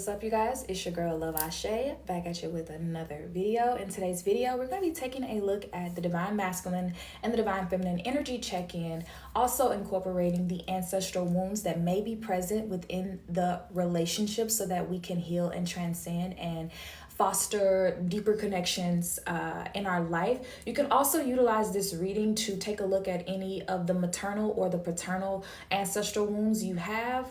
What's up, you guys? It's your girl Love Ashe back at you with another video. In today's video, we're going to be taking a look at the divine masculine and the divine feminine energy check-in, also incorporating the ancestral wounds that may be present within the relationship so that we can heal and transcend and foster deeper connections in our life. You can also utilize this reading to take a look at any of the maternal or the paternal ancestral wounds you have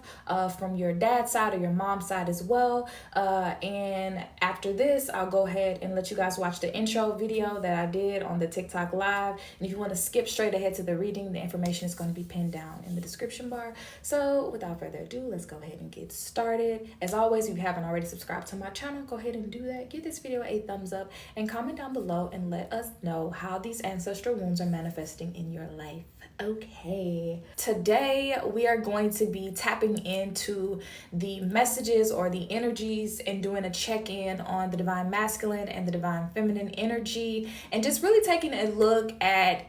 from your dad's side or your mom's side as well. And after this, I'll go ahead and let you guys watch the intro video that I did on the TikTok live. And if you want to skip straight ahead to the reading, the information is going to be pinned down in the description bar. So without further ado, let's go ahead and get started. As always, if you haven't already subscribed to my channel, go ahead and do that. Give this video a thumbs up and comment down below and let us know how these ancestral wounds are manifesting in your life. Okay, today we are going to be tapping into the messages or the energies and doing a check-in on the divine masculine and the divine feminine energy, and just really taking a look at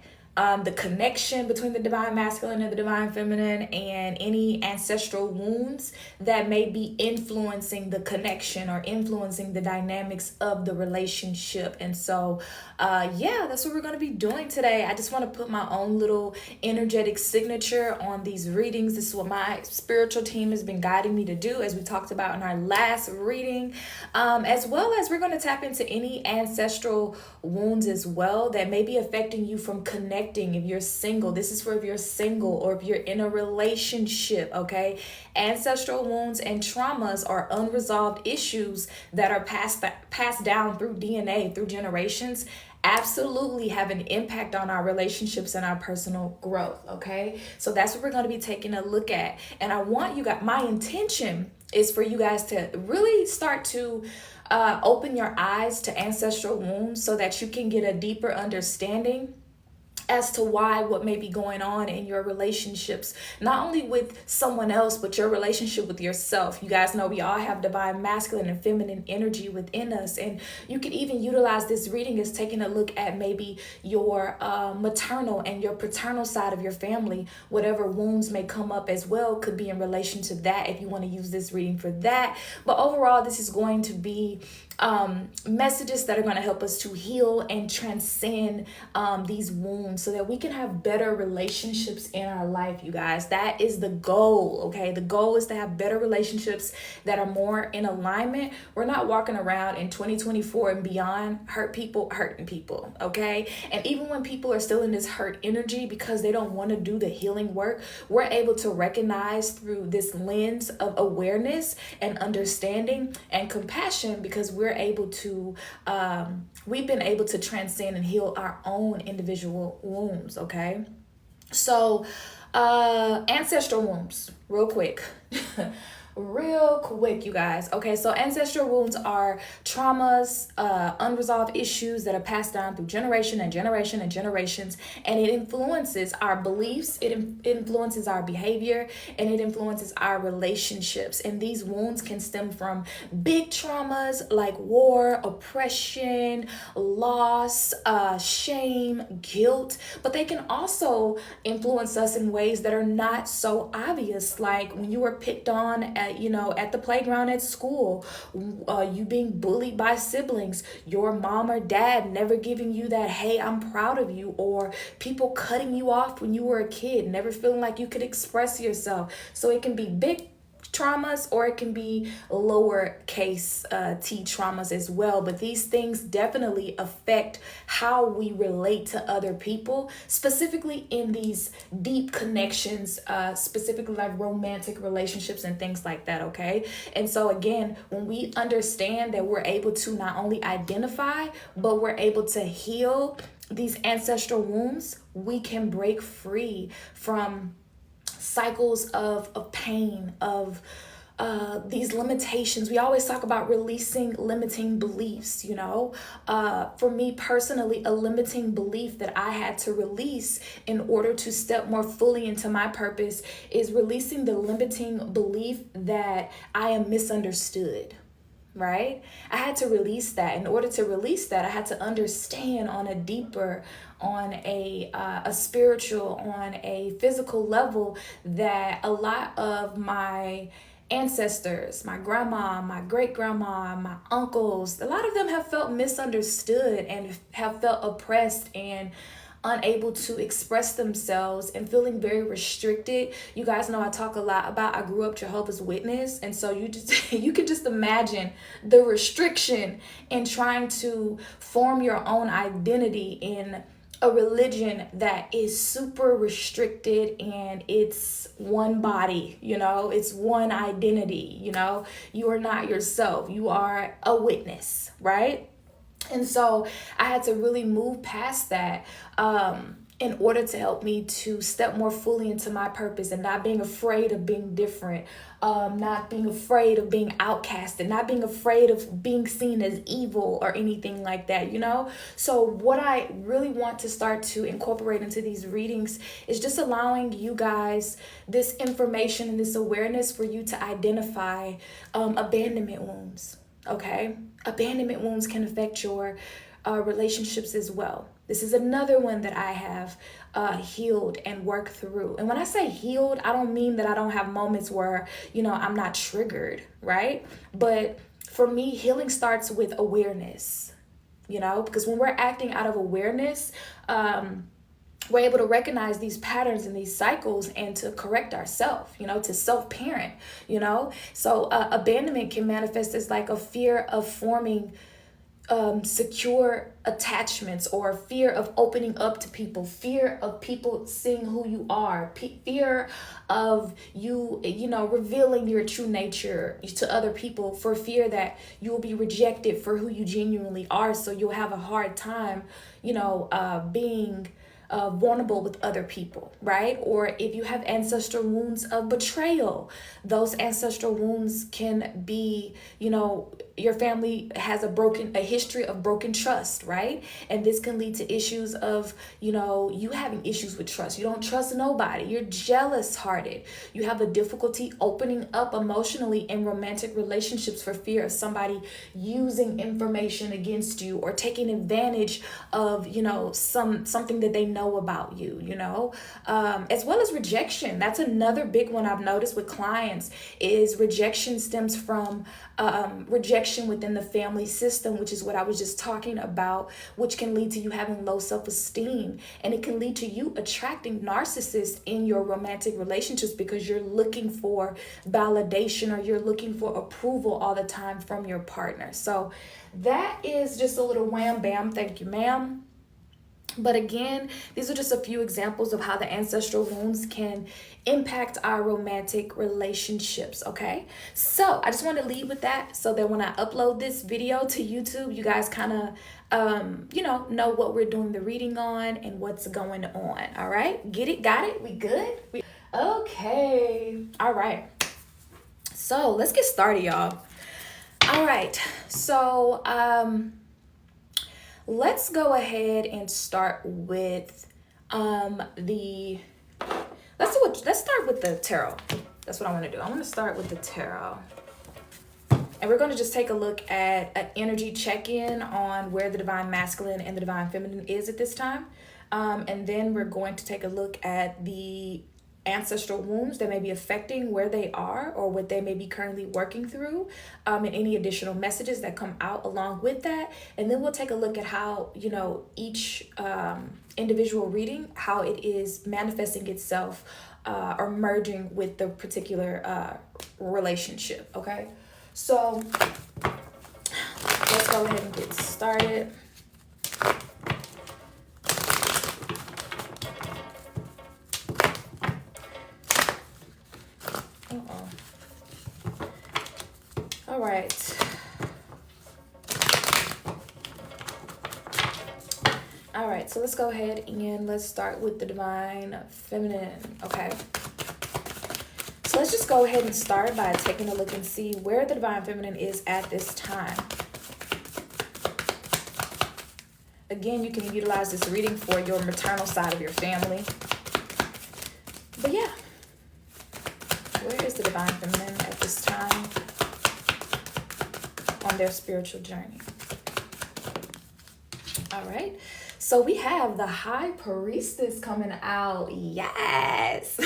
the connection between the divine masculine and the divine feminine and any ancestral wounds that may be influencing the connection or influencing the dynamics of the relationship. And so yeah, that's what we're going to be doing today. I just want to put my own little energetic signature on these readings. This is what my spiritual team has been guiding me to do, as we talked about in our last reading, as well as we're going to tap into any ancestral wounds as well that may be affecting you from connecting. If you're single, this is for if you're single or if you're in a relationship. Okay, ancestral wounds and traumas are unresolved issues that are passed down through DNA, through generations, absolutely have an impact on our relationships and our personal growth. Okay, so that's what we're going to be taking a look at. And I want you guys, my intention is for you guys to really start to open your eyes to ancestral wounds so that you can get a deeper understanding as to why what may be going on in your relationships, not only with someone else, but your relationship with yourself. You guys know we all have divine masculine and feminine energy within us. And you can even utilize this reading as taking a look at maybe your maternal and your paternal side of your family. Whatever wounds may come up as well could be in relation to that if you want to use this reading for that. But overall, this is going to be messages that are going to help us to heal and transcend these wounds so that we can have better relationships in our life, you guys. That is the goal, okay? The goal is to have better relationships that are more in alignment. We're not walking around in 2024 and beyond hurting people, okay? And even when people are still in this hurt energy because they don't want to do the healing work, we're able to recognize through this lens of awareness and understanding and compassion, because we've been able to transcend and heal our own individual wounds. Okay, so ancestral wounds, real quick. Real quick, you guys. Okay, so ancestral wounds are traumas, unresolved issues that are passed down through generation and generation and generations, and it influences our beliefs, it influences our behavior, and it influences our relationships. And these wounds can stem from big traumas like war, oppression, loss, shame, guilt, but they can also influence us in ways that are not so obvious, like when you were picked on at the playground at school, you being bullied by siblings, your mom or dad never giving you that, hey, I'm proud of you, or people cutting you off when you were a kid, never feeling like you could express yourself. So it can be big traumas or it can be lower case T traumas as well. But these things definitely affect how we relate to other people, specifically in these deep connections, specifically like romantic relationships and things like that. Okay, and so again, when we understand that we're able to not only identify, but we're able to heal these ancestral wounds, we can break free from cycles of pain, of these limitations. We always talk about releasing limiting beliefs, for me personally, a limiting belief that I had to release in order to step more fully into my purpose is releasing the limiting belief that I am misunderstood. Right? I had to release that. In order to release that, I had to understand on a deeper, on a spiritual, on a physical level, that a lot of my ancestors, my grandma, my great grandma, my uncles, a lot of them have felt misunderstood and have felt oppressed and unable to express themselves and feeling very restricted. You guys know I talk a lot about I grew up Jehovah's Witness, and so you just you can just imagine the restriction in trying to form your own identity in a religion that is super restricted, and it's one body, it's one identity, you are not yourself, you are a witness, right? And so I had to really move past that in order to help me to step more fully into my purpose and not being afraid of being different, not being afraid of being outcasted, not being afraid of being seen as evil or anything like that, So what I really want to start to incorporate into these readings is just allowing you guys this information and this awareness for you to identify abandonment wounds. Okay, abandonment wounds can affect your relationships as well. This is another one that I have healed and worked through. And when I say healed, I don't mean that I don't have moments where, I'm not triggered, right? But for me, healing starts with awareness, because when we're acting out of awareness, we're able to recognize these patterns and these cycles and to correct ourselves, to self-parent, So abandonment can manifest as like a fear of forming secure attachments, or fear of opening up to people, fear of people seeing who you are, fear of you, revealing your true nature to other people, for fear that you will be rejected for who you genuinely are. So you'll have a hard time, being vulnerable with other people, right? Or if you have ancestral wounds of betrayal, those ancestral wounds can be, your family has a history of broken trust, right? And this can lead to issues of, you having issues with trust. You don't trust nobody. You're jealous hearted. You have a difficulty opening up emotionally in romantic relationships for fear of somebody using information against you or taking advantage of, something that they know about you, as well as rejection. That's another big one I've noticed with clients, is rejection stems from rejection within the family system, which is what I was just talking about, which can lead to you having low self-esteem, and it can lead to you attracting narcissists in your romantic relationships because you're looking for validation or you're looking for approval all the time from your partner. So that is just a little wham bam, thank you ma'am. But again, these are just a few examples of how the ancestral wounds can impact our romantic relationships, okay? So I just want to leave with that so that when I upload this video to YouTube, you guys kind of, know what we're doing the reading on and what's going on, all right? Get it? Got it? We good? Okay. All right. So let's get started, y'all. All right. So, let's go ahead and start with let's start with the tarot. That's what I want to do. I want to start with the tarot. And we're going to just take a look at an energy check-in on where the divine masculine and the divine feminine is at this time. And then we're going to take a look at the ancestral wounds that may be affecting where they are or what they may be currently working through, and any additional messages that come out along with that. And then we'll take a look at how, each individual reading, how it is manifesting itself or merging with the particular relationship, okay? So let's go ahead and get started. All right. All right, so let's go ahead and let's start with the divine feminine, okay? So let's just go ahead and start by taking a look and see where the divine feminine is at this time. Again, you can utilize this reading for your maternal side of your family. But yeah, where is the divine feminine at this time on their spiritual journey? All right, so we have the High Priestess coming out. Yes.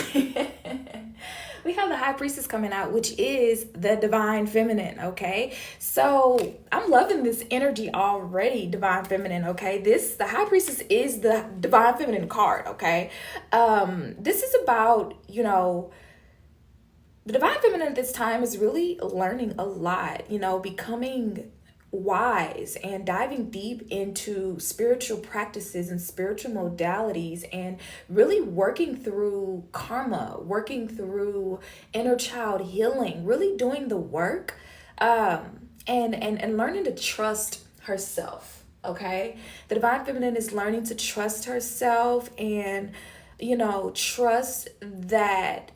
we have the high priestess coming out, which is the divine feminine, okay? So I'm loving this energy already, divine feminine, okay? The high priestess is the divine feminine card, okay? This is about, the divine feminine at this time is really learning a lot, becoming wise and diving deep into spiritual practices and spiritual modalities, and really working through karma, working through inner child healing, really doing the work, and learning to trust herself. Okay, the divine feminine is learning to trust herself, and trust that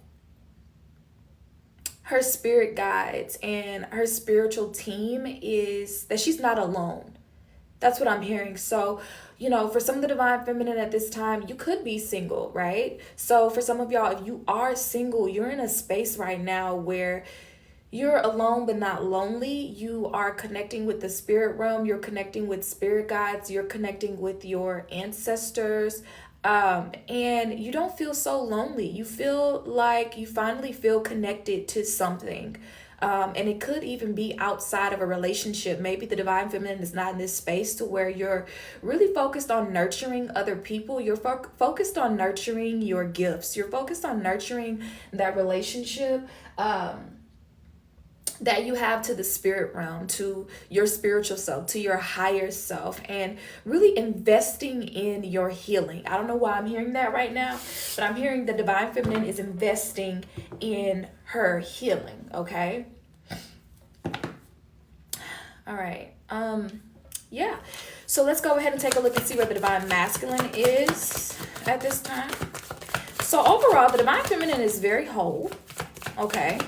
her spirit guides and her spiritual team is that she's not alone. That's what I'm hearing. So, for some of the divine feminine at this time, you could be single, right? So for some of y'all, if you are single, you're in a space right now where you're alone but not lonely. You are connecting with the spirit realm. You're connecting with spirit guides. You're connecting with your ancestors. And you don't feel so lonely. You feel like you finally feel connected to something. And it could even be outside of a relationship. Maybe the divine feminine is not in this space to where you're really focused on nurturing other people. You're focused on nurturing your gifts. You're focused on nurturing that relationship, that you have to the spirit realm, to your spiritual self, to your higher self, and really investing in your healing. I don't know why I'm hearing that right now, but I'm hearing the divine feminine is investing in her healing, okay? All right. Yeah. So let's go ahead and take a look and see where the divine masculine is at this time. So overall, the divine feminine is very whole, okay?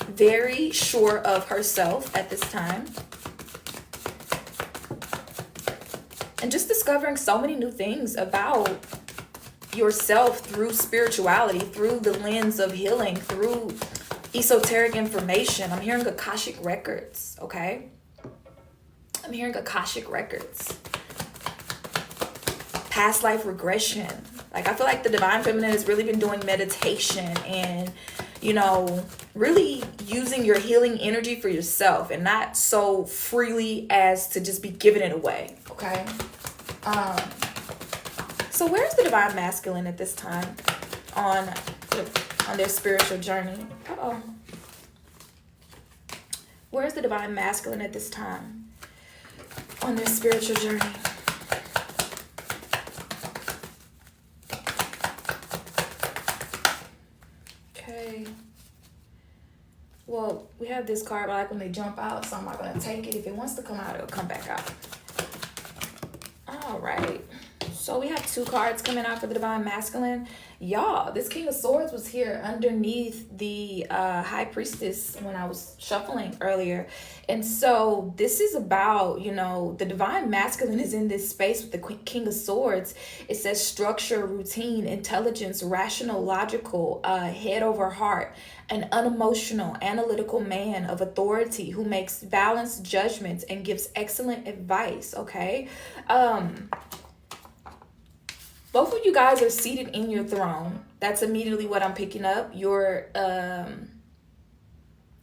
Very sure of herself at this time, and just discovering so many new things about yourself through spirituality, through the lens of healing, through esoteric information. I'm hearing Akashic records, okay? I'm hearing Akashic records, past life regression. Like, I feel like the divine feminine has really been doing meditation and really using your healing energy for yourself, and not so freely as to just be giving it away, okay? So where's the divine masculine at this time on their spiritual journey? Where's the divine masculine at this time on their spiritual journey? Okay. Well, we have this card, but I like when they jump out, so I'm not going to take it. If it wants to come out, it'll come back out. All right. So we have two cards coming out for the divine masculine. Y'all, this King of Swords was here underneath the High Priestess when I was shuffling earlier. And so this is about, the divine masculine is in this space with the King of Swords. It says structure, routine, intelligence, rational, logical, head over heart, an unemotional, analytical man of authority who makes balanced judgments and gives excellent advice, okay? Both of you guys are seated in your throne. That's immediately what I'm picking up. You're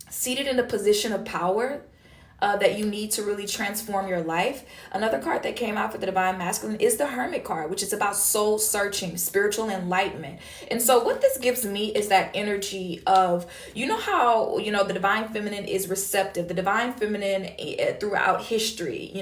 seated in a position of power that you need to really transform your life. Another card that came out for the divine masculine is the Hermit card, which is about soul searching, spiritual enlightenment. And so what this gives me is that energy of, how, the divine feminine is receptive. The divine feminine throughout history,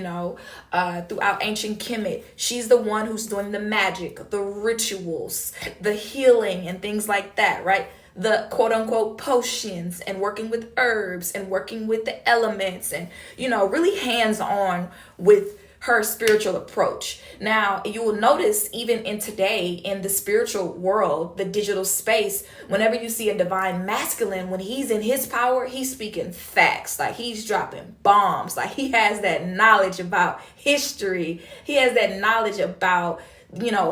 throughout ancient Kemet, she's the one who's doing the magic, the rituals, the healing and things like that, right? The quote unquote potions and working with herbs and working with the elements and, really hands-on with her spiritual approach. Now, you will notice even in today, in the spiritual world, the digital space, whenever you see a divine masculine, when he's in his power, he's speaking facts. Like, he's dropping bombs. Like, he has that knowledge about history. He has that knowledge about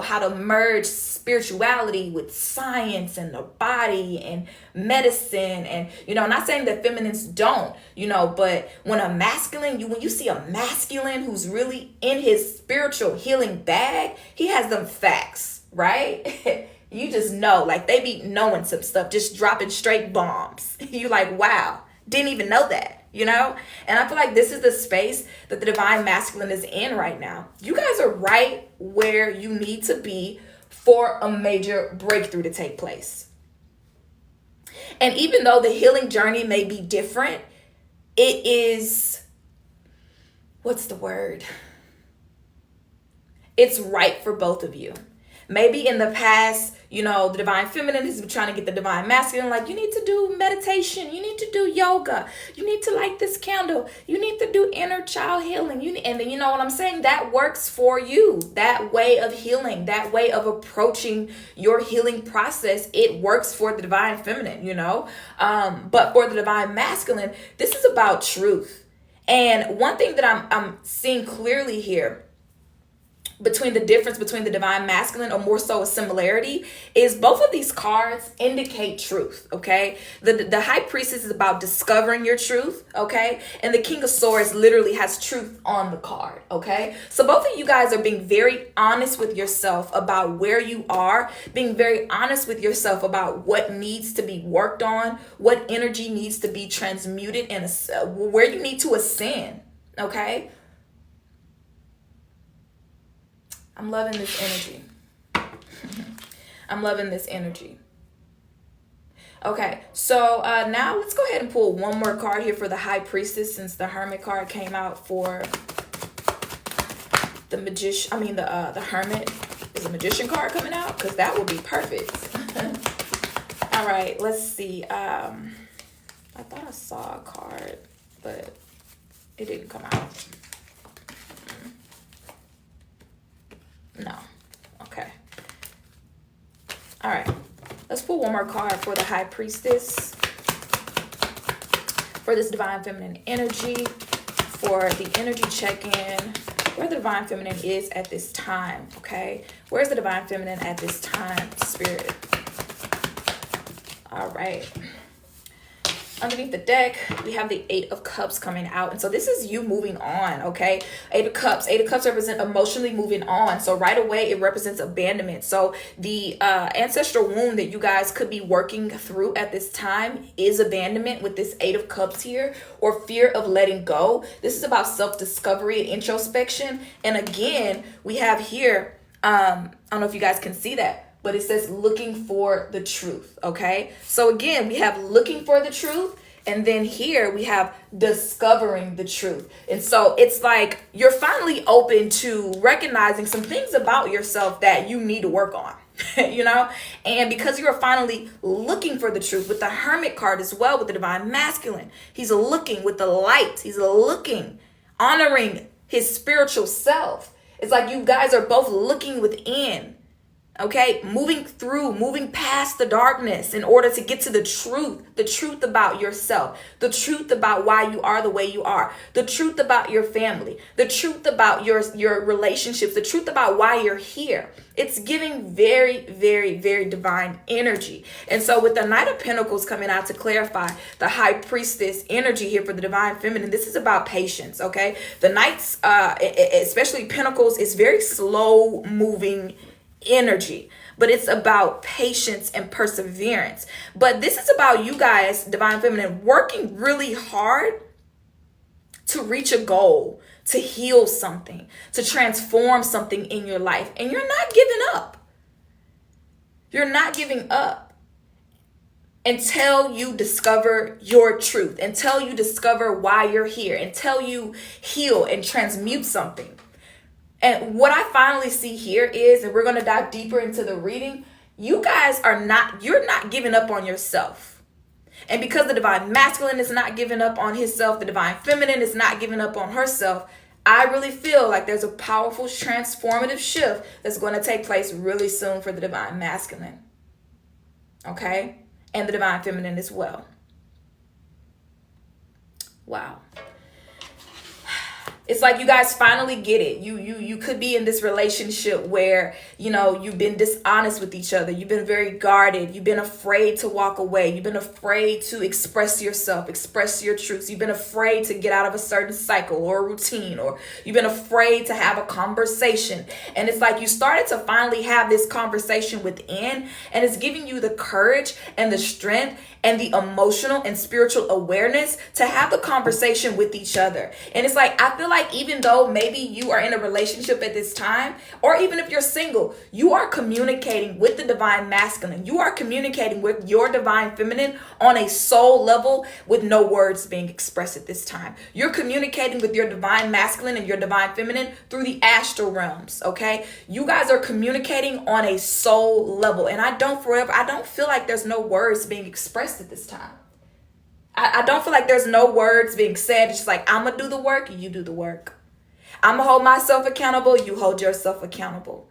how to merge spirituality with science and the body and medicine. And, not saying that feminines don't, but when you see a masculine who's really in his spiritual healing bag, he has them facts, right? You just know, like they be knowing some stuff, just dropping straight bombs. You like, wow, didn't even know that, you know? And I feel like this is the space that the divine masculine is in right now. You guys are right where you need to be for a major breakthrough to take place. And even though the healing journey may be different, it is, what's the word? It's right for both of you. Maybe in the past, you know, the divine feminine has been trying to get the divine masculine, like, you need to do meditation, you need to do yoga, you need to light this candle, you need to do inner child healing. And then, you know what I'm saying? That works for you. That way of healing, that way of approaching your healing process, it works for the divine feminine, you know? But for the divine masculine, this is about truth. And one thing that I'm seeing clearly here, between the difference between the divine masculine, or more so a similarity, is both of these cards indicate truth. Okay, the high priestess is about discovering your truth. Okay, and the king of swords literally has truth on the card. Okay, so both of you guys are being very honest with yourself about where you are, being very honest with yourself about what needs to be worked on, what energy needs to be transmuted, and where you need to ascend. Okay, I'm loving this energy. I'm loving this energy. Okay, so now let's go ahead and pull one more card here for the high priestess, since the hermit card came out for the magician. I mean, the hermit. Is a magician card coming out? Because that would be perfect. All right, let's see. I thought I saw a card, but it didn't come out. No. Okay. All right. Let's pull one more card for the high priestess, for this divine feminine energy, for the energy check-in, where the divine feminine is at this time. Okay. Where's the divine feminine at this time, spirit? All right. Underneath the deck, we have the Eight of Cups coming out. And so this is you moving on, okay? Eight of Cups. Eight of Cups represent emotionally moving on. So right away, it represents abandonment. So the ancestral wound that you guys could be working through at this time is abandonment with this Eight of Cups here, or fear of letting go. This is about self-discovery and introspection. And again, we have here, I don't know if you guys can see that, but it says looking for the truth, okay? So again, we have looking for the truth, and then here we have discovering the truth. And so it's like you're finally open to recognizing some things about yourself that you need to work on, you know? And because you're finally looking for the truth, with the Hermit card as well, with the divine masculine, he's looking with the light, he's looking, honoring his spiritual self. It's like you guys are both looking within. Okay, moving past the darkness in order to get to the truth about yourself, the truth about why you are the way you are, the truth about your family, the truth about your relationships, the truth about why you're here. It's giving very, very, very divine energy. And so with the Knight of Pentacles coming out to clarify the High Priestess energy here for the divine feminine, this is about patience, okay? The Knights, especially Pentacles, is very slow moving energy, but it's about patience and perseverance. But this is about you guys, divine feminine, working really hard to reach a goal, to heal something, to transform something in your life. And you're not giving up. You're not giving up until you discover your truth, until you discover why you're here, until you heal and transmute something. And what I finally see here is, and we're going to dive deeper into the reading, you guys you're not giving up on yourself. And because the divine masculine is not giving up on himself, the divine feminine is not giving up on herself, I really feel like there's a powerful transformative shift that's going to take place really soon for the divine masculine. Okay? And the divine feminine as well. Wow. It's like you guys finally get it. You could be in this relationship where, you know, you've been dishonest with each other. You've been very guarded. You've been afraid to walk away. You've been afraid to express yourself, express your truths. You've been afraid to get out of a certain cycle or a routine, or you've been afraid to have a conversation. And it's like you started to finally have this conversation within, and it's giving you the courage and the strength and the emotional and spiritual awareness to have the conversation with each other. And it's like, I feel like even though maybe you are in a relationship at this time, or even if you're single, you are communicating with the divine masculine. You are communicating with your divine feminine on a soul level with no words being expressed at this time. You're communicating with your divine masculine and your divine feminine through the astral realms, okay? You guys are communicating on a soul level. And I don't feel like there's no words being expressed at this time. I don't feel like there's no words being said. It's just like, I'm going to do the work, you do the work. I'm going to hold myself accountable, you hold yourself accountable.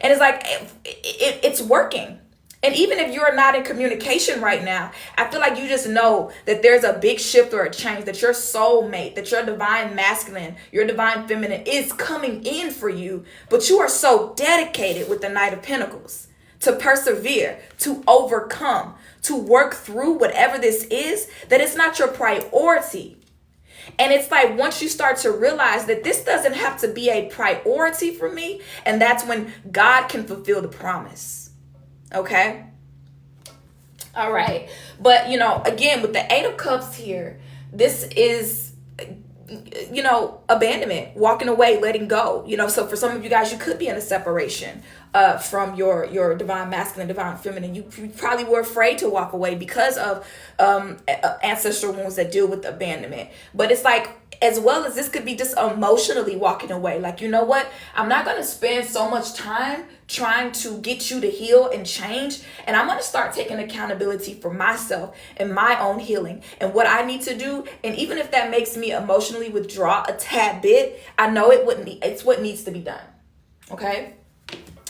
And it's like, it's working. And even if you're not in communication right now, I feel like you just know that there's a big shift or a change, that your soulmate, that your divine masculine, your divine feminine is coming in for you. But you are so dedicated with the Knight of Pentacles to persevere, to overcome, to work through whatever this is, that it's not your priority. And it's like, once you start to realize that this doesn't have to be a priority for me, and that's when God can fulfill the promise. Okay? All right. But, you know, again, with the Eight of Cups here, this is, you know, abandonment, walking away, letting go. You know, so for some of you guys, you could be in a separation from your divine masculine, divine feminine. You probably were afraid to walk away because of ancestral wounds that deal with abandonment. But it's like, as well as this could be just emotionally walking away. Like, you know what? I'm not going to spend so much time trying to get you to heal and change. And I'm going to start taking accountability for myself and my own healing and what I need to do. And even if that makes me emotionally withdraw a tad bit, I know it's what needs to be done. Okay?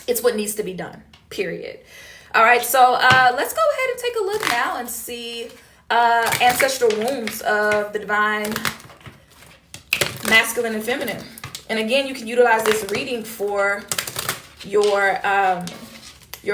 It's what needs to be done, period. All right, so let's go ahead and take a look now and see ancestral wounds of the divine masculine and feminine. And again, you can utilize this reading for your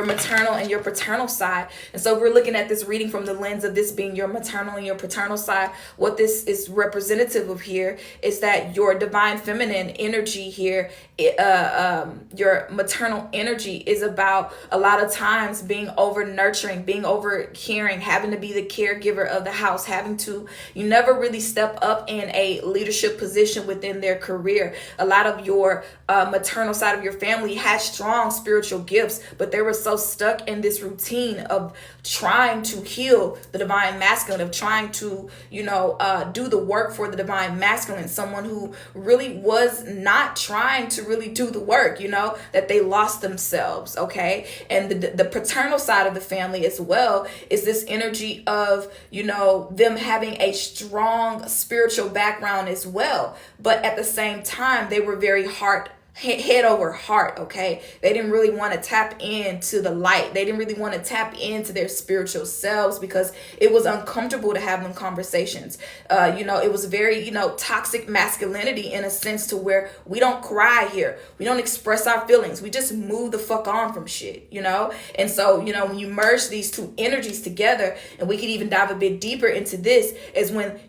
maternal and your paternal side. And so we're looking at this reading from the lens of this being your maternal and your paternal side. What this is representative of here is that your divine feminine energy here, your maternal energy is about a lot of times being over nurturing, being over caring, having to be the caregiver of the house, you never really step up in a leadership position within their career. A lot of your maternal side of your family has strong spiritual gifts, but they were so stuck in this routine of trying to heal the divine masculine, of trying to, do the work for the divine masculine, someone who really was not trying to really do the work, that they lost themselves. Okay. And the paternal side of the family as well is this energy of, them having a strong spiritual background as well. But at the same time, they were very head over heart. Okay. They didn't really want to tap into the light. They didn't really want to tap into their spiritual selves because it was uncomfortable to have them conversations. It was very, toxic masculinity in a sense to where we don't cry here. We don't express our feelings. We just move the fuck on from shit, And so, when you merge these two energies together, and we could even dive a bit deeper into this, is when,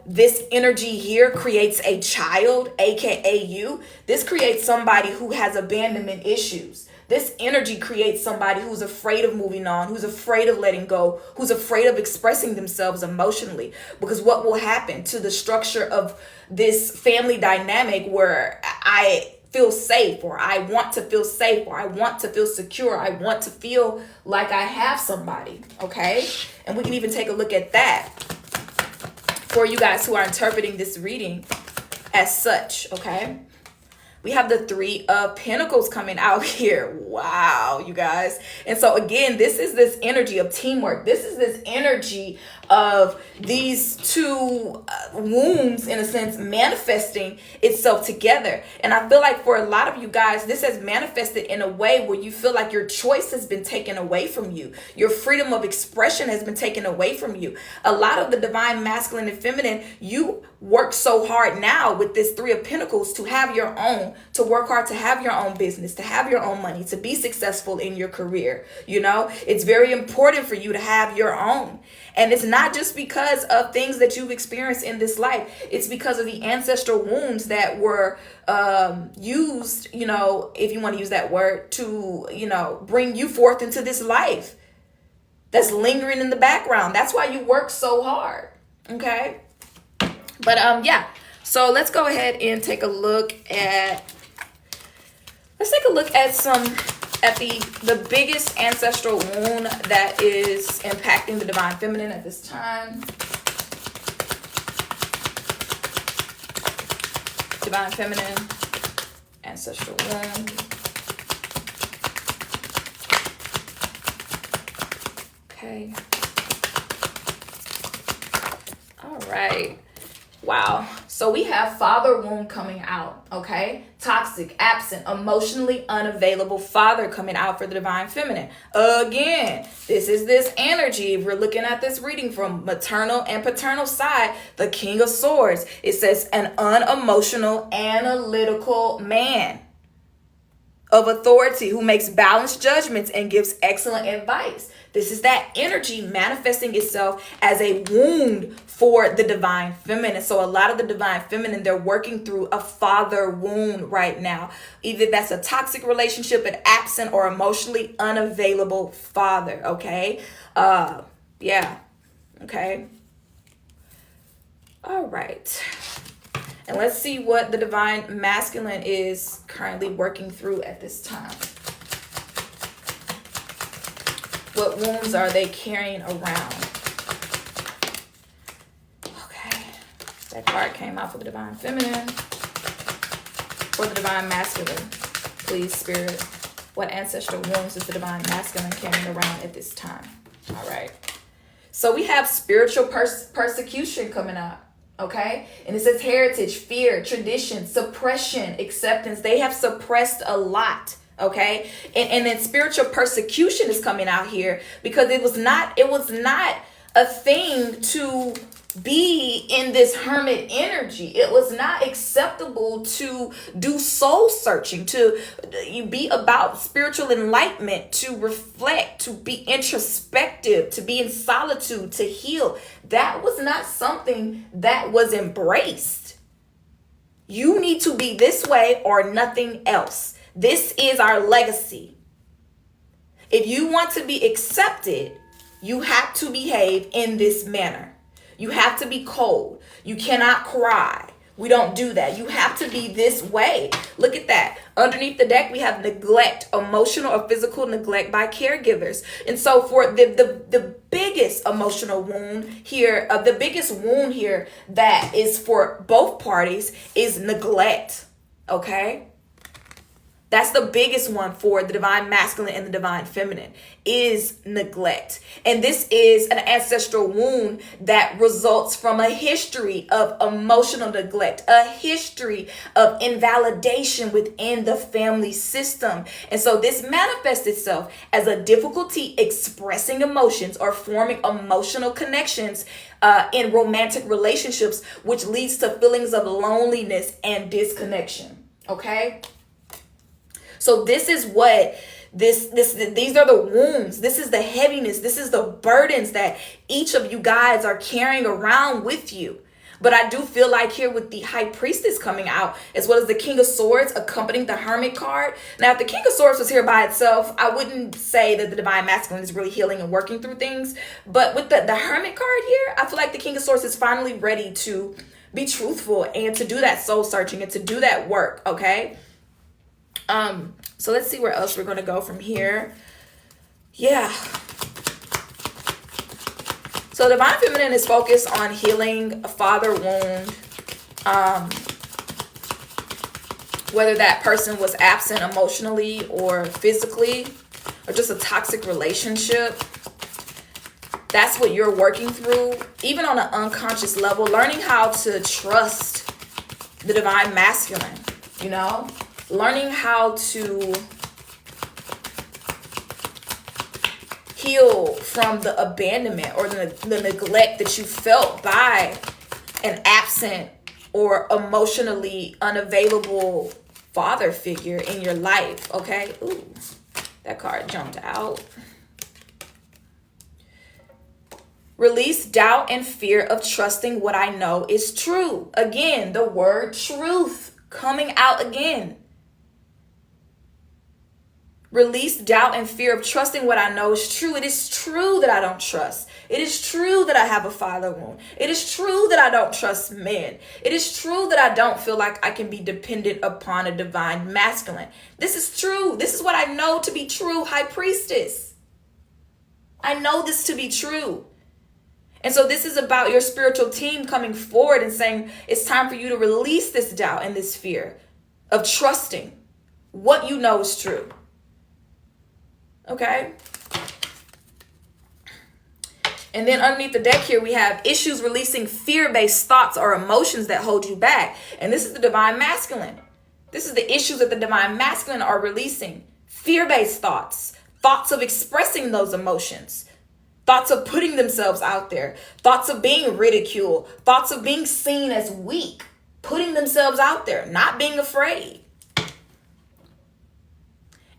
this energy here creates a child, aka you. This creates somebody who has abandonment issues. This energy creates somebody who's afraid of moving on, who's afraid of letting go, who's afraid of expressing themselves emotionally. Because what will happen to the structure of this family dynamic where I feel safe, or I want to feel safe, or I want to feel secure, I want to feel like I have somebody, okay? And we can even take a look at that for you guys who are interpreting this reading as such, okay? We have the Three of Pentacles coming out here. Wow, you guys. And so again, this is this energy of teamwork. This is this energy of these two wombs, in a sense, manifesting itself together. And I feel like for a lot of you guys, this has manifested in a way where you feel like your choice has been taken away from you. Your freedom of expression has been taken away from you. A lot of the divine masculine and feminine, you work so hard now with this Three of Pentacles to have your own, to work hard, to have your own business, to have your own money, to be successful in your career. You know, it's very important for you to have your own. And it's not just because of things that you've experienced in this life. It's because of the ancestral wounds that were used, you know, if you want to use that word, to, you know, bring you forth into this life that's lingering in the background. That's why you work so hard. Okay. But yeah, so let's go ahead and take a look at, the biggest ancestral wound that is impacting the divine feminine at this time. Divine feminine, ancestral wound. Okay. All right. Wow. So we have father wound coming out, okay? Toxic, absent, emotionally unavailable father coming out for the divine feminine. Again, this is this energy. If we're looking at this reading from maternal and paternal side, the King of Swords. It says an unemotional, analytical man of authority who makes balanced judgments and gives excellent advice. This is that energy manifesting itself as a wound for the divine feminine. So a lot of the divine feminine, they're working through a father wound right now. Either that's a toxic relationship, an absent or emotionally unavailable father. Okay. Yeah. Okay. All right. And let's see what the divine masculine is currently working through at this time. What wounds are they carrying around? Okay. That card came out for the divine feminine. For the divine masculine. Please, Spirit. What ancestral wounds is the divine masculine carrying around at this time? All right. So we have spiritual persecution coming up. Okay. And it says heritage, fear, tradition, suppression, acceptance. They have suppressed a lot. Okay. And then spiritual persecution is coming out here because it was not a thing to be in this hermit energy. It was not acceptable to do soul searching, to be about spiritual enlightenment, to reflect, to be introspective, to be in solitude, to heal. That was not something that was embraced. You need to be this way or nothing else. This is our legacy. If you want to be accepted, you have to behave in this manner. You have to be cold. You cannot cry. We don't do that. You have to be this way. Look at that. Underneath the deck, we have neglect, emotional or physical neglect by caregivers. And so for the biggest emotional wound here, the biggest wound here that is for both parties is neglect. Okay? That's the biggest one for the divine masculine and the divine feminine is neglect. And this is an ancestral wound that results from a history of emotional neglect, a history of invalidation within the family system. And so this manifests itself as a difficulty expressing emotions or forming emotional connections in romantic relationships, which leads to feelings of loneliness and disconnection. Okay? So this is what these are the wounds. This is the heaviness. This is the burdens that each of you guys are carrying around with you. But I do feel like here with the High Priestess coming out, as well as the King of Swords accompanying the Hermit card. Now, if the King of Swords was here by itself, I wouldn't say that the Divine Masculine is really healing and working through things. But with the Hermit card here, I feel like the King of Swords is finally ready to be truthful and to do that soul searching and to do that work, okay? So let's see where else we're going to go from here. Yeah. So Divine Feminine is focused on healing a father wound. Whether that person was absent emotionally or physically, or just a toxic relationship. That's what you're working through, even on an unconscious level, learning how to trust the Divine Masculine, you know? Learning how to heal from the abandonment or the neglect that you felt by an absent or emotionally unavailable father figure in your life, okay? Ooh, that card jumped out. Release doubt and fear of trusting what I know is true. Again, the word truth coming out again. Release doubt and fear of trusting what I know is true. It is true that I don't trust. It is true that I have a father wound. It is true that I don't trust men. It is true that I don't feel like I can be dependent upon a divine masculine. This is true. This is what I know to be true, High Priestess. I know this to be true. And so this is about your spiritual team coming forward and saying it's time for you to release this doubt and this fear of trusting what you know is true. Okay? And then underneath the deck here, we have issues releasing fear-based thoughts or emotions that hold you back. And this is the divine masculine. This is the issues that the divine masculine are releasing. Fear-based thoughts, thoughts of expressing those emotions, thoughts of putting themselves out there, thoughts of being ridiculed, thoughts of being seen as weak, putting themselves out there, not being afraid.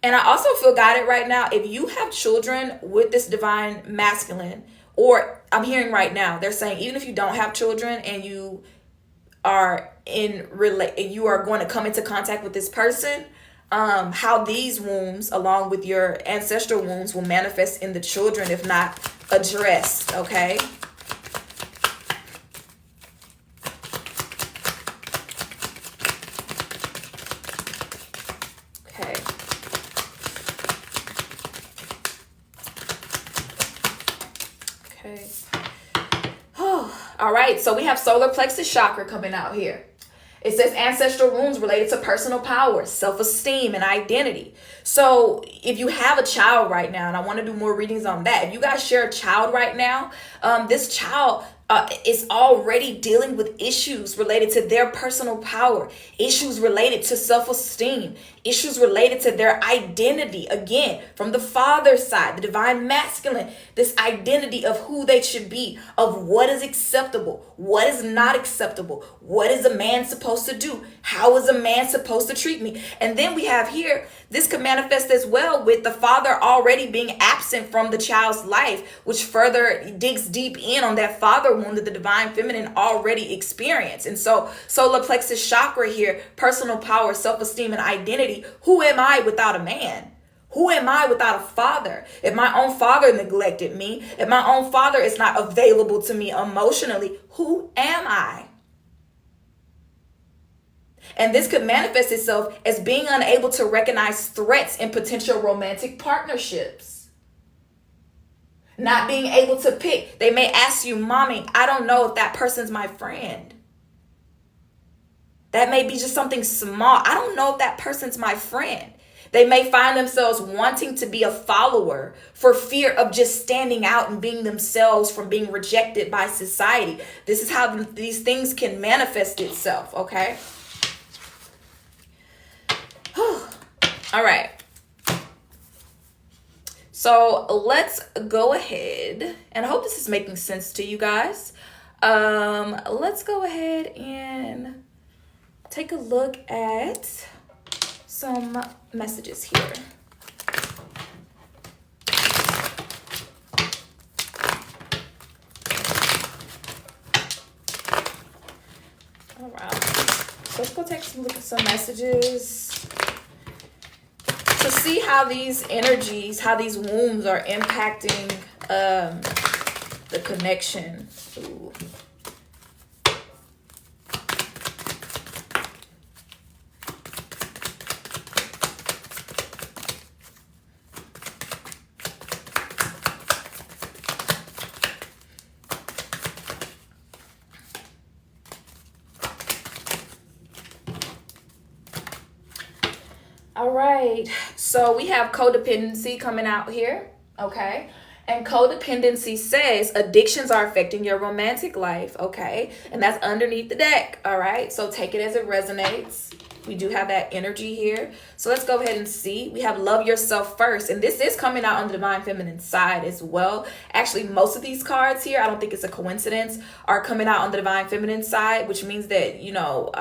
And I also feel guided right now, if you have children with this divine masculine, or I'm hearing right now, they're saying even if you don't have children and you are you are going to come into contact with this person, how these wounds, along with your ancestral wounds, will manifest in the children if not addressed, okay? Okay. Okay. Oh, all right, so we have solar plexus chakra coming out here. It says ancestral wounds related to personal power, self-esteem, and identity. So if you have a child right now, and I want to do more readings on that, if you guys share a child right now, this child is already dealing with issues related to their personal power, issues related to self-esteem, issues related to their identity. Again, from the father's side, the divine masculine, this identity of who they should be, of what is acceptable, what is not acceptable, what is a man supposed to do, how is a man supposed to treat me. And then we have here, this could manifest as well with the father already being absent from the child's life, which further digs deep in on that father wound that the divine feminine already experienced. And so solar plexus chakra here, personal power, self-esteem, and identity. Who am I without a man? Who am I without a father? If my own father neglected me, if my own father is not available to me emotionally, who am I? And this could manifest itself as being unable to recognize threats in potential romantic partnerships. Not being able to pick. They may ask you, Mommy, I don't know if that person's my friend. That may be just something small. I don't know if that person's my friend. They may find themselves wanting to be a follower for fear of just standing out and being themselves from being rejected by society. This is how these things can manifest itself, okay? All right. So let's go ahead, and I hope this is making sense to you guys. Let's go ahead and take a look at some messages here. All right. So let's go take some look at some messages to see how these energies, how these wounds are impacting the connection. Ooh. All right, so we have codependency coming out here, okay? And codependency says addictions are affecting your romantic life, okay? And that's underneath the deck, all right? So take it as it resonates. We do have that energy here. So let's go ahead and see. We have love yourself first. And this is coming out on the divine feminine side as well. Actually, most of these cards here, I don't think it's a coincidence, are coming out on the divine feminine side, which means that, you know,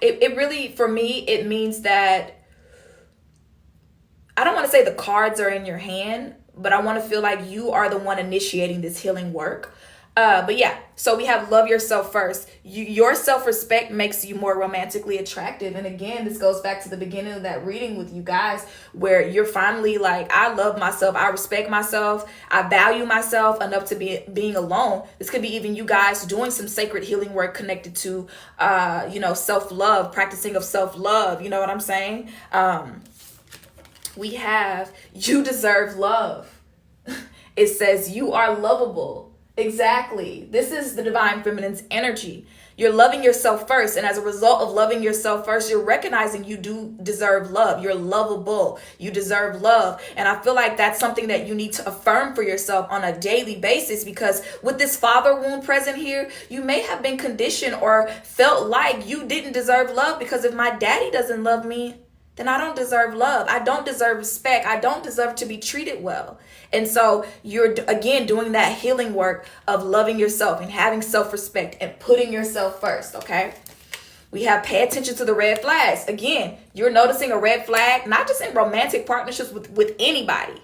it really, for me, it means that, I don't want to say the cards are in your hand, but I want to feel like you are the one initiating this healing work. But yeah, so we have love yourself first. Your self-respect makes you more romantically attractive. And again, this goes back to the beginning of that reading with you guys, where you're finally like, I love myself. I respect myself. I value myself enough to be being alone. This could be even you guys doing some sacred healing work connected to, you know, self-love, practicing of self-love. You know what I'm saying? We have, you deserve love. It says you are lovable. Exactly. This is the divine feminine's energy. You're loving yourself first. And as a result of loving yourself first, you're recognizing you do deserve love. You're lovable. You deserve love. And I feel like that's something that you need to affirm for yourself on a daily basis, because with this father wound present here, you may have been conditioned or felt like you didn't deserve love, because if my daddy doesn't love me, then I don't deserve love. I don't deserve respect. I don't deserve to be treated well. And so you're, again, doing that healing work of loving yourself and having self-respect and putting yourself first, okay? We have pay attention to the red flags. Again, you're noticing a red flag, not just in romantic partnerships with anybody.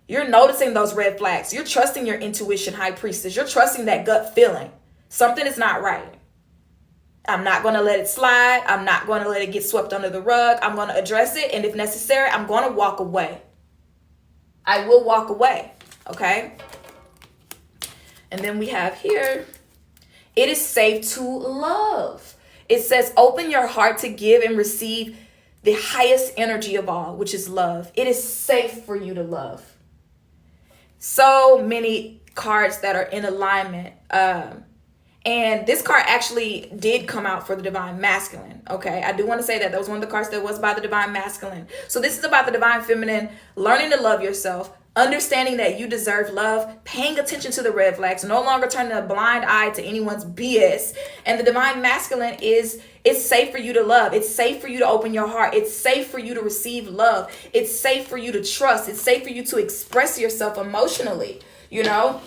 You're noticing those red flags. You're trusting your intuition, high priestess. You're trusting that gut feeling. Something is not right. I'm not going to let it slide. I'm not going to let it get swept under the rug. I'm going to address it. And if necessary, I'm going to walk away. I will walk away. Okay. And then we have here, it is safe to love. It says, open your heart to give and receive the highest energy of all, which is love. It is safe for you to love. So many cards that are in alignment. And this card actually did come out for the divine masculine. Okay, I do want to say that was one of the cards that was by the divine masculine. So this is about the divine feminine, learning to love yourself, understanding that you deserve love, paying attention to the red flags, no longer turning a blind eye to anyone's BS. And the divine masculine is, it's safe for you to love. It's safe for you to open your heart. It's safe for you to receive love. It's safe for you to trust. It's safe for you to express yourself emotionally, you know?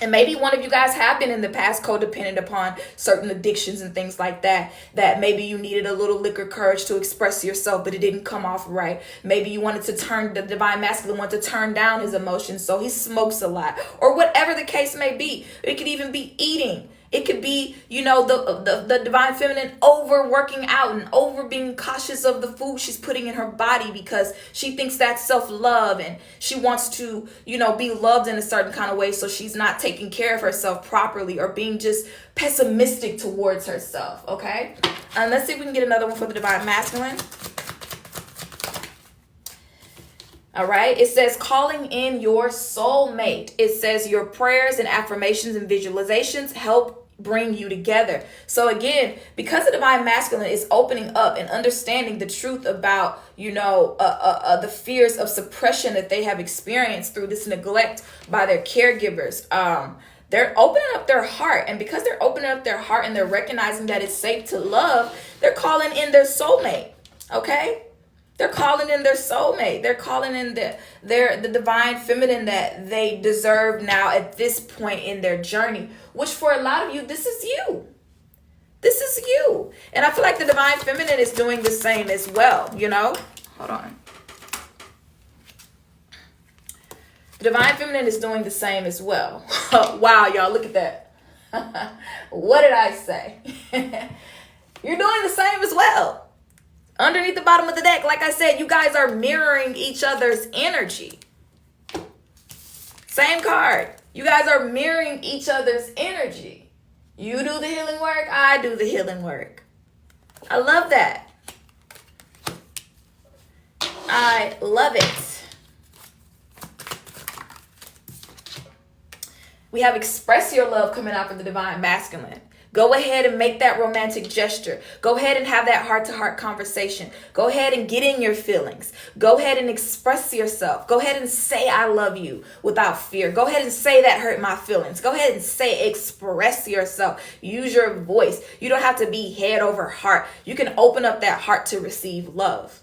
And maybe one of you guys have been in the past codependent upon certain addictions and things like that, that maybe you needed a little liquor courage to express yourself, but it didn't come off right. Maybe you wanted to turn, the divine masculine wanted to turn down his emotions, so he smokes a lot, or whatever the case may be. It could even be eating. It could be, you know, the divine feminine over working out and over being cautious of the food she's putting in her body because she thinks that's self-love and she wants to, you know, be loved in a certain kind of way. So she's not taking care of herself properly or being just pessimistic towards herself. Okay. And let's see if we can get another one for the divine masculine. All right. It says calling in your soulmate. It says your prayers and affirmations and visualizations help bring you together. So again, because the divine masculine is opening up and understanding the truth about, you know, the fears of suppression that they have experienced through this neglect by their caregivers. They're opening up their heart. And because they're opening up their heart and they're recognizing that it's safe to love, they're calling in their soulmate. Okay. They're calling in their soulmate. They're calling in the divine feminine that they deserve now at this point in their journey, which for a lot of you, this is you. This is you. And I feel like the divine feminine is doing the same as well, you know? Hold on. The divine feminine is doing the same as well. Wow, y'all, look at that. What did I say? You're doing the same as well. Underneath the bottom of the deck, like I said, you guys are mirroring each other's energy. Same card. You guys are mirroring each other's energy. You do the healing work, I do the healing work. I love that. I love it. We have express your love coming out for the divine masculine. Go ahead and make that romantic gesture. Go ahead and have that heart-to-heart conversation. Go ahead and get in your feelings. Go ahead and express yourself. Go ahead and say I love you without fear. Go ahead and say that hurt my feelings. Go ahead and express yourself. Use your voice. You don't have to be head over heart. You can open up that heart to receive love.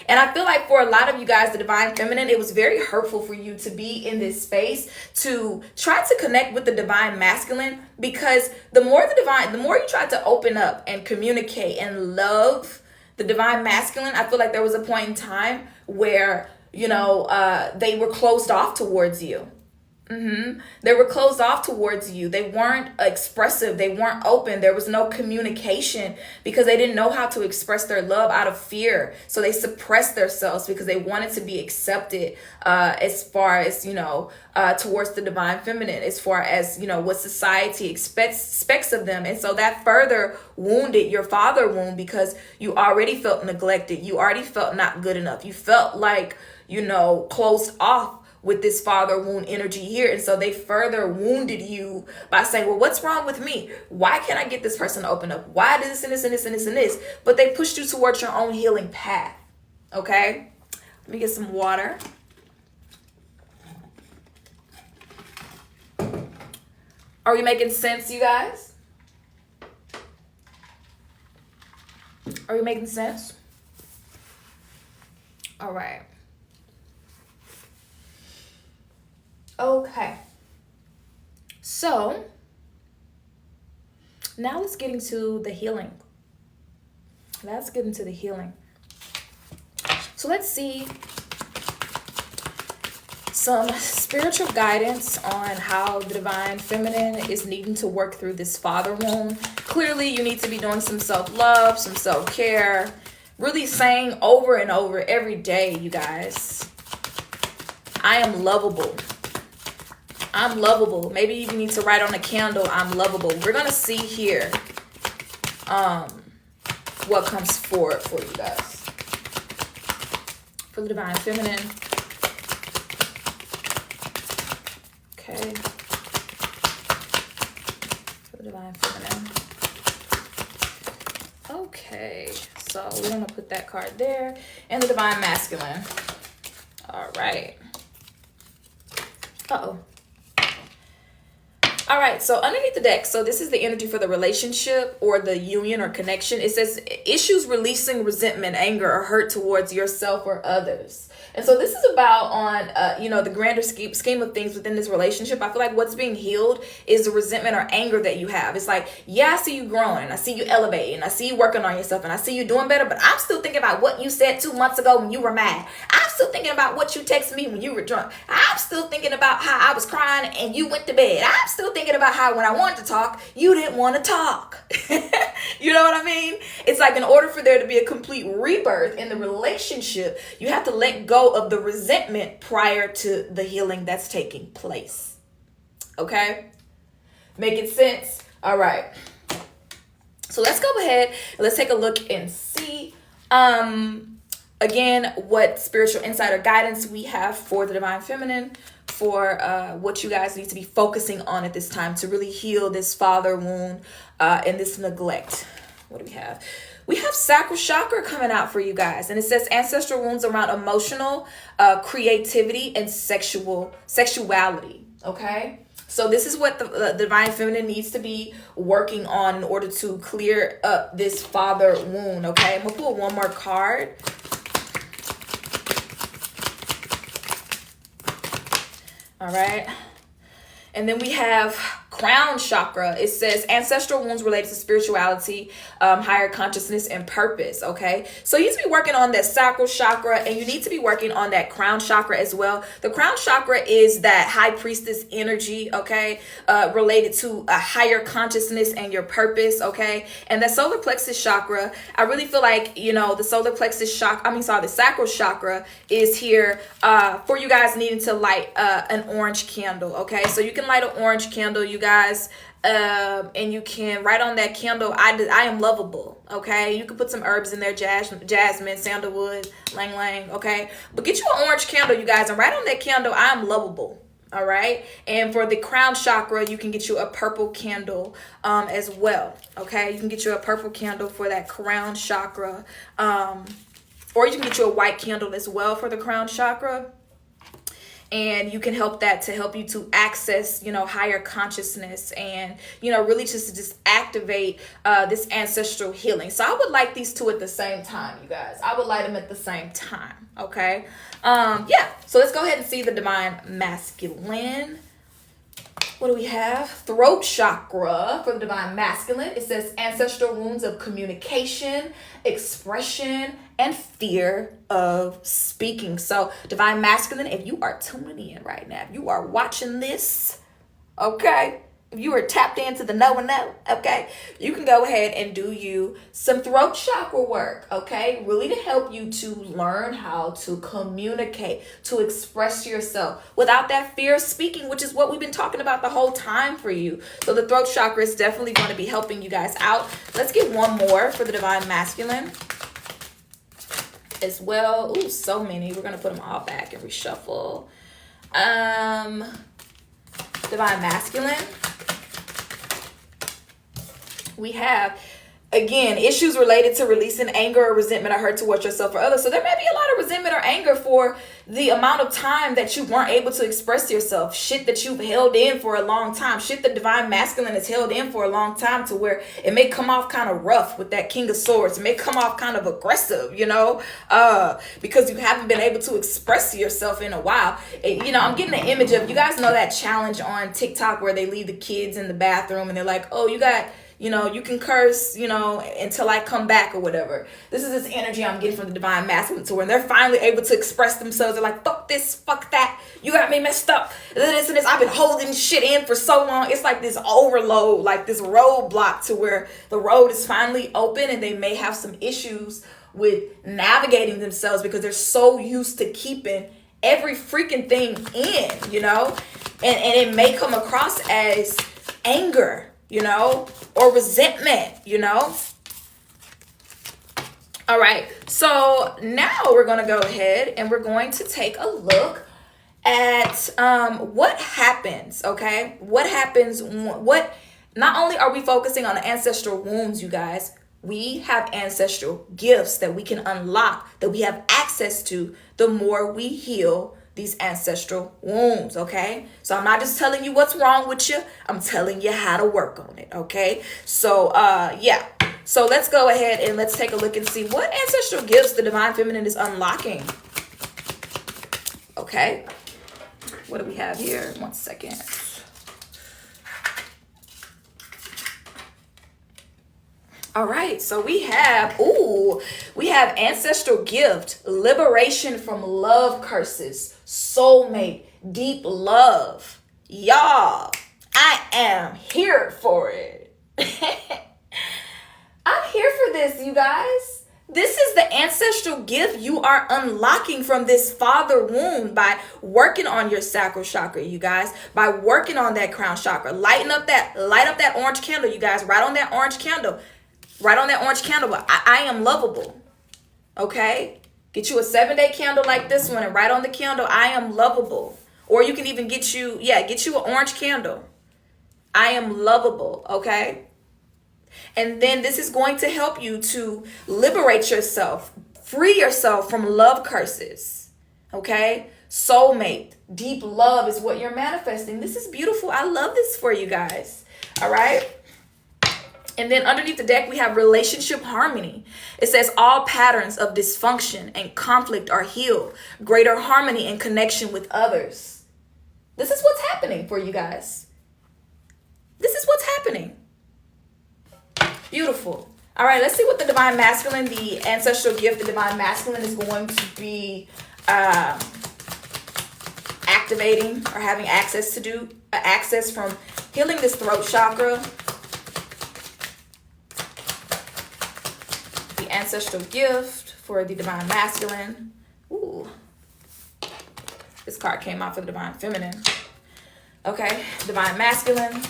And I feel like for a lot of you guys, the divine feminine, it was very hurtful for you to be in this space to try to connect with the divine masculine, because the more you try to open up and communicate and love the divine masculine, I feel like there was a point in time where, they were closed off towards you. They were closed off towards you. They weren't expressive. They weren't open. There was no communication because they didn't know how to express their love out of fear. So they suppressed themselves because they wanted to be accepted as far as, towards the divine feminine, as far as, what society expects of them. And so that further wounded your father wound because you already felt neglected. You already felt not good enough. You felt like, closed off with this father wound energy here. And so they further wounded you by saying, well, what's wrong with me? Why can't I get this person to open up? Why this and this and this and this and this? But they pushed you towards your own healing path. Okay. Let me get some water. Are we making sense, you guys? Are we making sense? All right. Okay, so now let's get into the healing. So let's see some spiritual guidance on how the divine feminine is needing to work through this father wound. Clearly, you need to be doing some self-love, some self-care, really saying over and over every day, you guys, I am lovable. I'm lovable. Maybe you need to write on a candle, I'm lovable. We're going to see here what comes forward for you guys. For the divine feminine. Okay. For the divine feminine. Okay. So we're going to put that card there. And the divine masculine. All right. Uh-oh. All right, so underneath the deck, so this is the energy for the relationship or the union or connection. It says issues releasing resentment, anger, or hurt towards yourself or others. And so this is about on, the grander scheme of things within this relationship. I feel like what's being healed is the resentment or anger that you have. It's like, yeah, I see you growing. I see you elevating. I see you working on yourself. And I see you doing better. But I'm still thinking about what you said 2 months ago when you were mad. I'm still thinking about what you texted me when you were drunk. I'm still thinking about how I was crying and you went to bed. I'm still thinking about how when I wanted to talk, you didn't want to talk. You know what I mean? It's like in order for there to be a complete rebirth in the relationship, you have to let go of the resentment prior to the healing that's taking place. Okay? Making sense? All right. So let's go ahead and let's take a look and see again what spiritual insight or guidance we have for the divine feminine, for what you guys need to be focusing on at this time to really heal this father wound and this neglect. What do we have? We have sacral chakra coming out for you guys. And it says ancestral wounds around emotional creativity and sexuality. Okay. So this is what the divine feminine needs to be working on in order to clear up this father wound. Okay. I'm going to pull one more card. All right. And then we have crown chakra. It says ancestral wounds related to spirituality, higher consciousness, and purpose. Okay. So you need to be working on that sacral chakra, and you need to be working on that crown chakra as well. The crown chakra is that high priestess energy. Okay. Related to a higher consciousness and your purpose. Okay. And the solar plexus chakra, I really feel like, the solar plexus chakra, the sacral chakra is here for you guys needing to light an orange candle. Okay. So you can light an orange candle, you guys, and you can write on that candle, I am lovable. Okay. You can put some herbs in there, jasmine, sandalwood, lang lang. Okay. But get you an orange candle, you guys, and write on that candle, I am lovable. All right. And for the crown chakra, you can get you a purple candle as well. Okay. You can get you a purple candle for that crown chakra. Or you can get you a white candle as well for the crown chakra. And you can help that to help you to access, higher consciousness and, really just activate this ancestral healing. So I would light these two at the same time, you guys. I would light them at the same time. Okay. Yeah. So let's go ahead and see the divine masculine. What do we have? Throat chakra for the divine masculine. It says ancestral wounds of communication, expression, and fear of speaking. So divine masculine, if you are tuning in right now, if you are watching this, okay, if you are tapped into the know and know, okay, you can go ahead and do you some throat chakra work, okay, really to help you to learn how to communicate, to express yourself without that fear of speaking, which is what we've been talking about the whole time for you. So the throat chakra is definitely going to be helping you guys out. Let's get one more for the divine masculine as well. Ooh, so many. We're going to put them all back and reshuffle. Divine masculine. We have, again, issues related to releasing anger or resentment or hurt towards yourself or others. So there may be a lot of resentment or anger for the amount of time that you weren't able to express yourself. Shit that you've held in for a long time. Shit that divine masculine has held in for a long time, to where it may come off kind of rough with that King of Swords. It may come off kind of aggressive, because you haven't been able to express yourself in a while. I'm getting an image of, you guys know that challenge on TikTok where they leave the kids in the bathroom and they're like, oh, you can curse, until I come back or whatever. This is this energy I'm getting from the divine masculine, to when they're finally able to express themselves. They're like, fuck this, fuck that. You got me messed up. This and this. I've been holding shit in for so long. It's like this overload, like this roadblock, to where the road is finally open and they may have some issues with navigating themselves because they're so used to keeping every freaking thing in, and it may come across as anger, or resentment, All right. So now we're going to go ahead and we're going to take a look at what happens, okay? What happens, not only are we focusing on the ancestral wounds, you guys, we have ancestral gifts that we can unlock, that we have access to the more we heal these ancestral wounds, okay? So I'm not just telling you what's wrong with you. I'm telling you how to work on it, okay? So, yeah. So let's go ahead and let's take a look and see what ancestral gifts the divine feminine is unlocking. Okay. What do we have here? 1 second. All right, so we have ancestral gift, liberation from love curses, soulmate, deep love. Y'all, I am here for it. I'm here for this, you guys. This is the ancestral gift you are unlocking from this father wound by working on your sacral chakra, you guys, by working on that crown chakra. Light up that orange candle, you guys. Right on that orange candle. Right on that orange candle. I am lovable. Okay? Get you a 7-day candle like this one and write on the candle, I am lovable. Or you can even get you an orange candle. I am lovable. Okay? And then this is going to help you to liberate yourself, free yourself from love curses. Okay? Soulmate, deep love is what you're manifesting. This is beautiful. I love this for you guys. All right? And then underneath the deck, we have relationship harmony. It says all patterns of dysfunction and conflict are healed. Greater harmony and connection with others. This is what's happening for you guys. This is what's happening. Beautiful. All right, let's see what the divine masculine, the ancestral gift, the divine masculine is going to be activating or having access to do. Access from healing this throat chakra. Ancestral gift for the divine masculine. Ooh. This card came out for the divine feminine. Okay, divine masculine.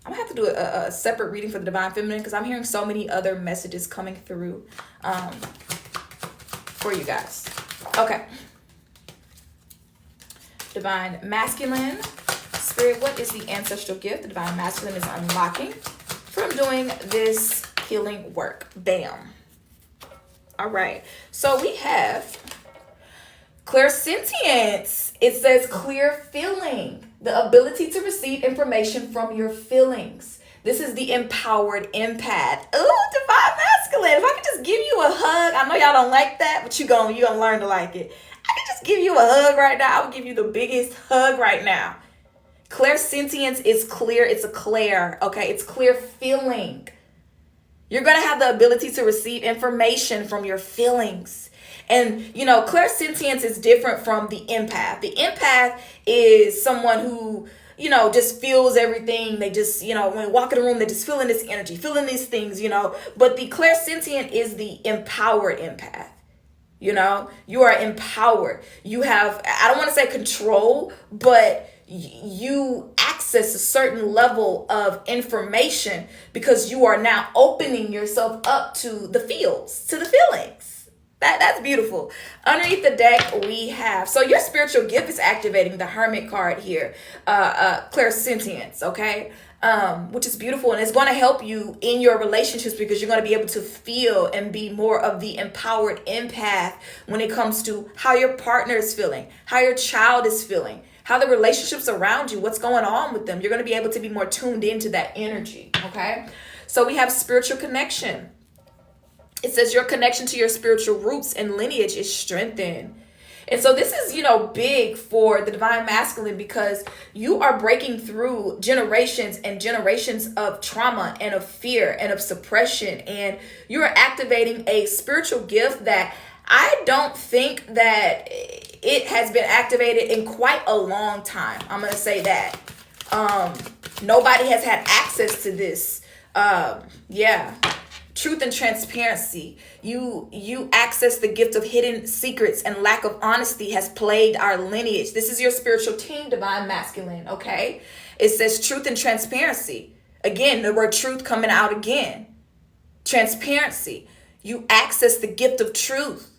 I'm gonna have to do a separate reading for the divine feminine because I'm hearing so many other messages coming through for you guys. Okay. Divine Masculine. Spirit, what is the ancestral gift the Divine Masculine is unlocking from doing this healing work? Bam. All right. So we have clairsentience. It says clear feeling, the ability to receive information from your feelings. This is the empowered empath. Oh, Divine Masculine. If I could just give you a hug. I know y'all don't like that, but you're gonna learn to like it. I could just give you a hug right now. I would give you the biggest hug right now. Clairsentience is clear. It's a clair, okay? It's clear feeling. You're going to have the ability to receive information from your feelings. And, you know, clairsentience is different from the empath. The empath is someone who, you know, just feels everything. They just, you know, when they walk in the room, they're just feeling this energy, feeling these things, you know. But the clairsentient is the empowered empath. You know, you are empowered. You have, I don't want to say control, but you access a certain level of information because you are now opening yourself up to the feels, to the feelings. That's beautiful. Underneath the deck, we have, so your spiritual gift is activating the Hermit card here, clairsentience, okay? Which is beautiful, and it's going to help you in your relationships because you're going to be able to feel and be more of the empowered empath when it comes to how your partner is feeling, how your child is feeling, how the relationships around you, what's going on with them. You're going to be able to be more tuned into that energy, okay? So we have spiritual connection. It says your connection to your spiritual roots and lineage is strengthened. And so this is, you know, big for the Divine Masculine because you are breaking through generations and generations of trauma and of fear and of suppression. And you are activating a spiritual gift that I don't think that it has been activated in quite a long time. I'm going to say that. Nobody has had access to this. Yeah. Truth and transparency. You access the gift of hidden secrets, and lack of honesty has plagued our lineage. This is your spiritual team, Divine Masculine, okay? It says truth and transparency. Again, the word truth coming out again. Transparency. You access the gift of truth,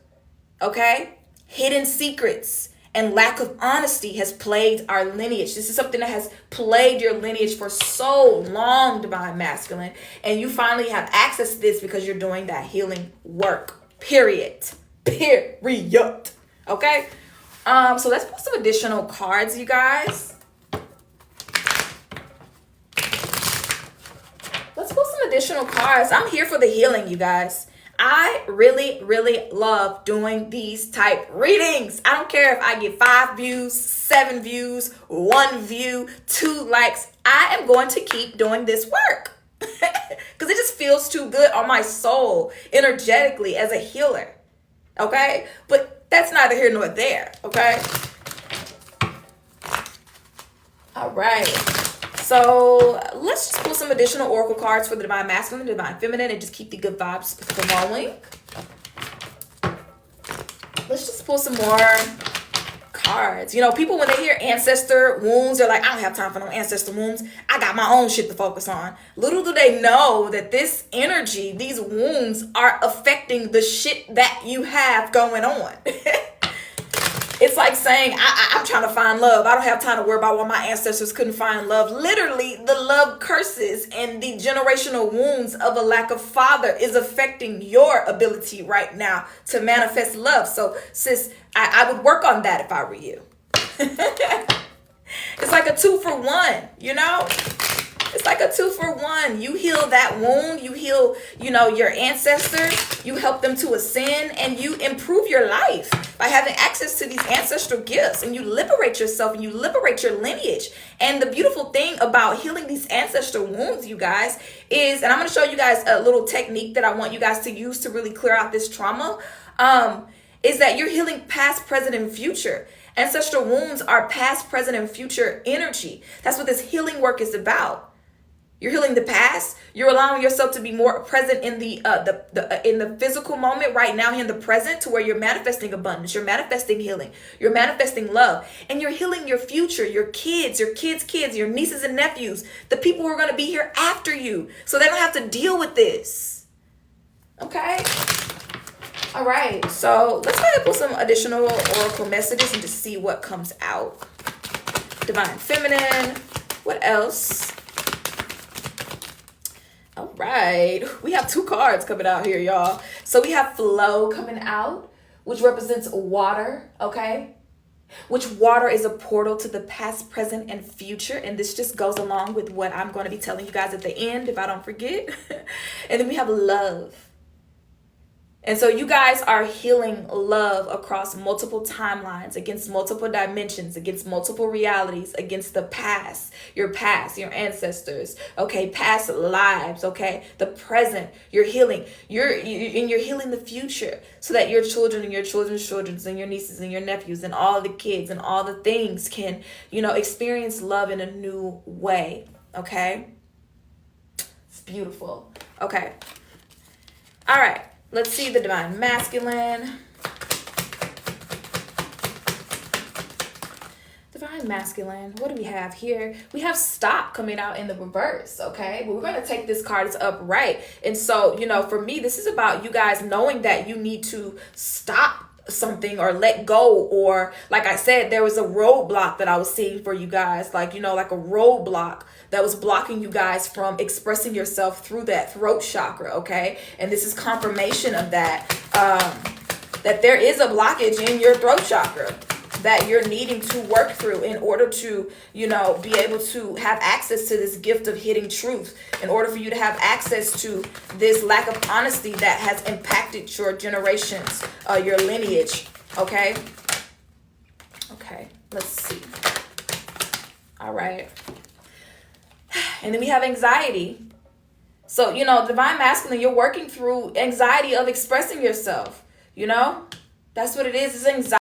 okay? Hidden secrets and lack of honesty has plagued our lineage. This is something that has plagued your lineage for so long, Divine Masculine. And you finally have access to this because you're doing that healing work. Period. Period. Okay? So let's put some additional cards, you guys. Let's put some additional cards. I'm here for the healing, you guys. I really, really love doing these type readings. I don't care if I get 5 views, 7 views, 1 view, 2 likes. I am going to keep doing this work because it just feels too good on my soul energetically as a healer. Okay? But that's neither here nor there. Okay? All right. So let's just pull some additional oracle cards for the Divine Masculine, the Divine Feminine, and just keep the good vibes flowing. Let's just pull some more cards. You know, people, when they hear ancestor wounds, they're like, I don't have time for no ancestor wounds. I got my own shit to focus on. Little do they know that this energy, these wounds are affecting the shit that you have going on. It's like saying, I'm trying to find love. I don't have time to worry about why my ancestors couldn't find love. Literally, the love curses and the generational wounds of a lack of father is affecting your ability right now to manifest love. So, sis, I would work on that if I were you. It's like a 2-for-1, you know? It's like a 2-for-1. You heal that wound. You heal, you know, your ancestors. You help them to ascend, and you improve your life by having access to these ancestral gifts, and you liberate yourself and you liberate your lineage. And the beautiful thing about healing these ancestral wounds, you guys, is, and I'm going to show you guys a little technique that I want you guys to use to really clear out this trauma, is that you're healing past, present, and future. Ancestral wounds are past, present, and future energy. That's what this healing work is about. You're healing the past. You're allowing yourself to be more present in the physical moment right now, in the present, to where you're manifesting abundance. You're manifesting healing. You're manifesting love. And you're healing your future, your kids, your nieces and nephews, the people who are going to be here after you, so they don't have to deal with this. Okay? All right. So let's go ahead and pull some additional oracle messages and just see what comes out. Divine Feminine. What else? All right. We have 2 cards coming out here, y'all. So we have Flow coming out, which represents water, okay? Which water is a portal to the past, present, and future. And this just goes along with what I'm going to be telling you guys at the end, if I don't forget. And then we have Love. And so you guys are healing love across multiple timelines, against multiple dimensions, against multiple realities, against the past, your ancestors, okay, past lives, okay, the present, you're healing, you're healing the future so that your children and your children's children and your nieces and your nephews and all the kids and all the things can, experience love in a new way, okay? It's beautiful. Okay. All right. Let's see the Divine Masculine. Divine Masculine, what do we have here? We have Stop coming out in the reverse, okay? But we're going to take this card as upright. And so, for me, this is about you guys knowing that you need to stop something or let go, or like I said, there was a roadblock that I was seeing for you guys, like a roadblock that was blocking you guys from expressing yourself through that throat chakra, okay? And this is confirmation of that, that there is a blockage in your throat chakra that you're needing to work through in order to, be able to have access to this gift of hidden truth, in order for you to have access to this lack of honesty that has impacted your generations, your lineage, okay? Okay, let's see. All right. And then we have anxiety. So, Divine Masculine, you're working through anxiety of expressing yourself, That's what it is anxiety.